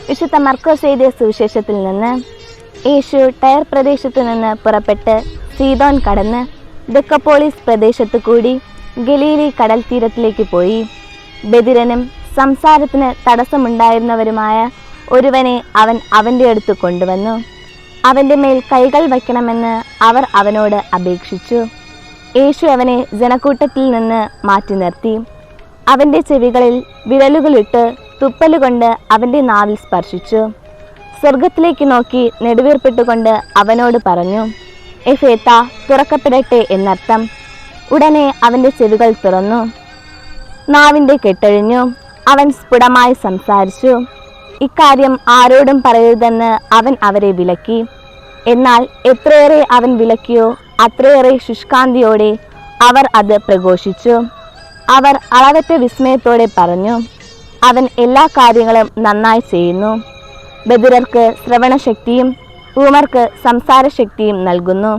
വിശുദ്ധ മർക്കോസ് എഴുതിയ സുവിശേഷത്തിൽ നിന്ന്. യേശു ടയർ പ്രദേശത്തു നിന്ന് പുറപ്പെട്ട് സീദോൻ കടന്ന് ദെക്കപ്പോളിസ് പ്രദേശത്തു കൂടി ഗലീലി കടൽ തീരത്തിലേക്ക് പോയി. ബധിരനും സംസാരത്തിന് തടസ്സമുണ്ടായിരുന്നവരുമായ ഒരുവനെ അവൻ അവൻ്റെ അടുത്ത് കൊണ്ടുവന്നു. അവൻ്റെ മേൽ കൈകൾ വയ്ക്കണമെന്ന് അവർ അവനോട് അപേക്ഷിച്ചു. യേശു അവനെ ജനക്കൂട്ടത്തിൽ നിന്ന് മാറ്റി നിർത്തി. അവൻ്റെ ചെവികളിൽ വിരലുകളിട്ട് തുപ്പലുകൊണ്ട് അവൻ്റെ നാവിൽ സ്പർശിച്ചു. സ്വർഗത്തിലേക്ക് നോക്കി നെടുവീർപ്പിട്ടുകൊണ്ട് അവനോട് പറഞ്ഞു, എഫേത്ത, തുറക്കപ്പെടട്ടെ എന്നർത്ഥം. ഉടനെ അവൻ്റെ ചെവികൾ തുറന്നു, നാവിൻ്റെ കെട്ടഴിഞ്ഞു. അവൻ സ്ഫുടമായി സംസാരിച്ചു. ഇക്കാര്യം ആരോടും പറയരുതെന്ന് അവൻ അവരെ വിലക്കി. എന്നാൽ എത്രയേറെ അവൻ വിലക്കിയോ അത്രയേറെ ശുഷ്കാന്തിയോടെ അവർ അത് പ്രഘോഷിച്ചു. അവർ അളവറ്റ വിസ്മയത്തോടെ പറഞ്ഞു, അവൻ എല്ലാ കാര്യങ്ങളും നന്നായി ചെയ്യുന്നു. ബധിരർക്ക് ശ്രവണശക്തിയും ഊമർക്ക് സംസാരശക്തിയും നൽകുന്നു.